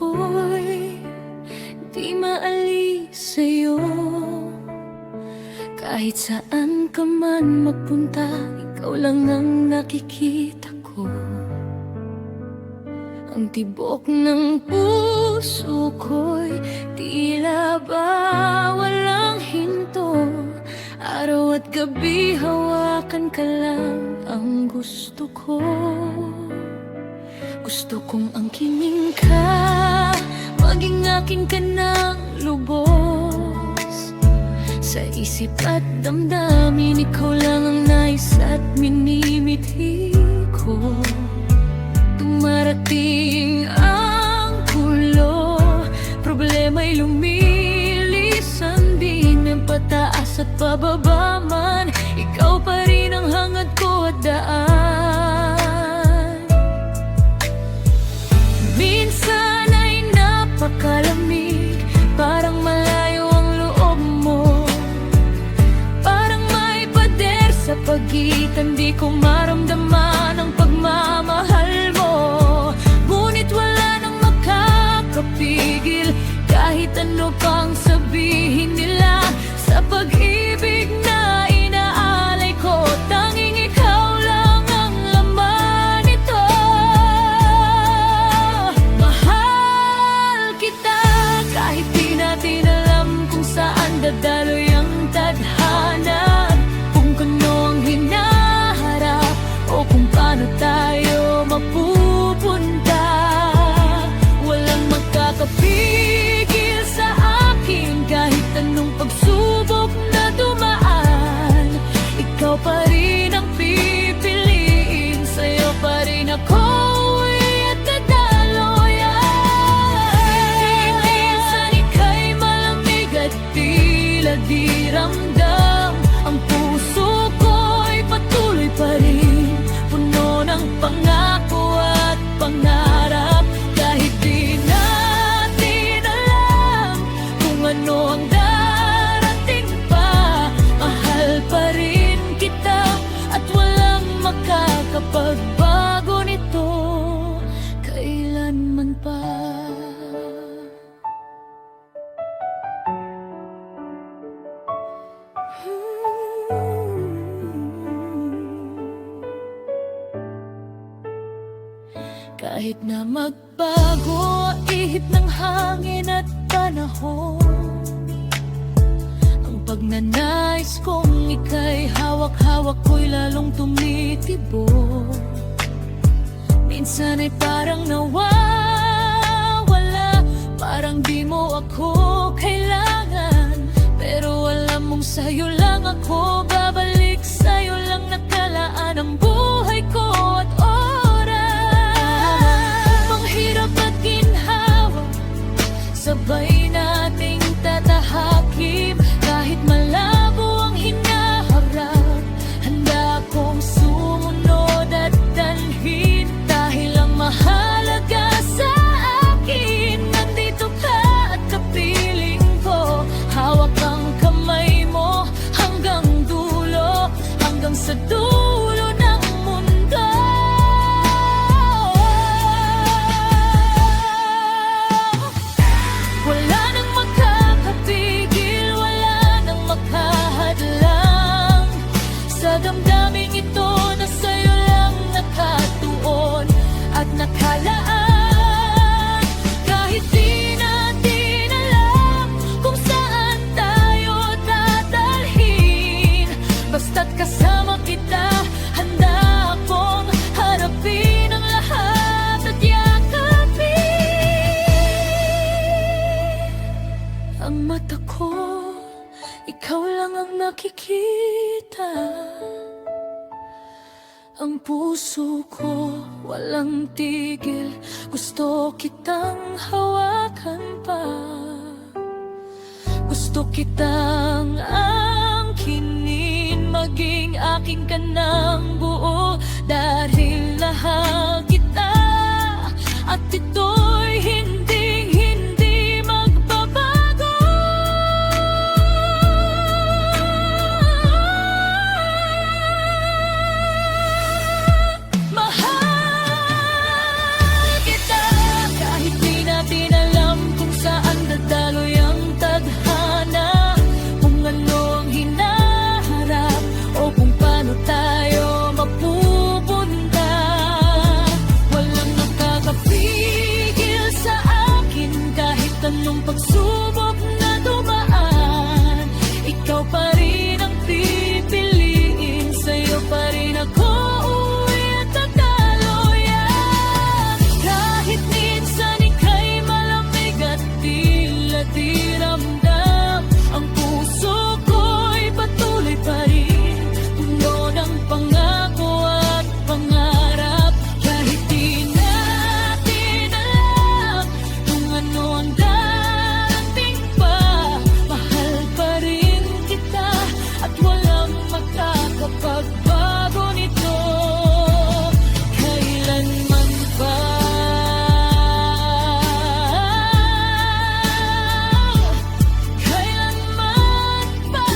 ko'y di maalis sa'yo. Kahit saan ka man magpunta, ikaw lang ang nakikita ko. Ang tibok ng puso ko'y tila ba walang hinto. Araw at gabi hawakan ka lang ang gusto ko. Gusto kong angkinin ka, maging akin ka ng lubos. Sa isip at damdamin, ikaw lang ang nais at minimithi ko. Dumarating ang gulo, problema'y lumilisan din, ng pataas at pababa man, ikaw pa rin ang hangad ko at daan. Minsan ay napakalamig, parang malayo ang loob mo. Parang may pader sa pagitan, di ko maramdaman ang pagmamahal mo. Ngunit wala nang makakapigil, kahit ano pang sabihin nila sa pag-ibig na inaalay ko. Tanging ikaw lang ang laman nito. Mahal kita kahit di natin alam kung saan dadaloy ang tadhana, kung kano ang hinaharap o kung paano tayo mapupunta. Walang magkakapigil sa akin kahit anong pagsubok na dumaan. Ikaw pa rin ang pipiliin, sa'yo pa rin ako at dadaloyan. Minsan ika'y malamig at tila di ramdam. Ang puso ko'y patuloy pa rin, puno ng pangako at pangarap. Kahit di natin alam kung ano ang darating pa, mahal pa rin kita at walang makakapagbago nito kailanman pa. Kahit na magbago ihip ng hangin at panahon, ang pagnanais kong ika'y hawak-hawak ko'y lalong tumitibok. Minsan ay parang nawawala, parang di mo ako kailangan. Pero alam mong sa'yo lang ako babalik, sa'yo lang nakalaan ang buhay ko at hirap at ginhawa, sabay nating tatahakin. Kahit malabo ang hinaharap, handa akong sumunod at dalhin. Dahil ang mahalaga sa akin, nandito ka at kapiling ko. Hawak ang kamay mo hanggang dulo, hanggang sa dulo ng mundo. Wala nang makakapigil, wala nang makahadlang sa damdaming ito na sa'yo lang nakatuon at nakalaan. Kahit di natin alam kung saan tayo dadalhin, basta't kasama kita, handa akong harapin ang lahat at yakapin. Ang mata ko, ikaw lang ang nakikita. Ang puso ko, walang tigil, gusto kitang hawakan pa. Gusto kitang angkinin, maging aking ka ng buo. Dahil lahal kita at ito'y hindi magbabago. Mahal kita kahit di natin anong pagsubok na dumaan, ikaw pa rin ang pipiliin, sa'yo pa rin ako uuwi at tataluyan. Kahit minsan ika'y malamig at tila di ramdam, ang puso ko'y patuloy pa rin puno ng pangako at pangarap. Kahit di natin alam kung ano ang darating pa, mahal pa rin kita at walang makakapagbago nito kailanman pa. Kailanman pa.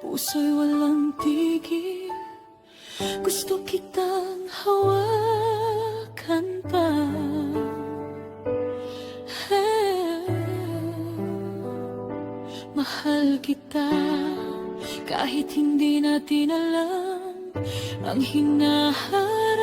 Puso'y walang tigil, gusto kitang hawakan pa. Mahal kita kahit hindi natin alam ang hinaharap.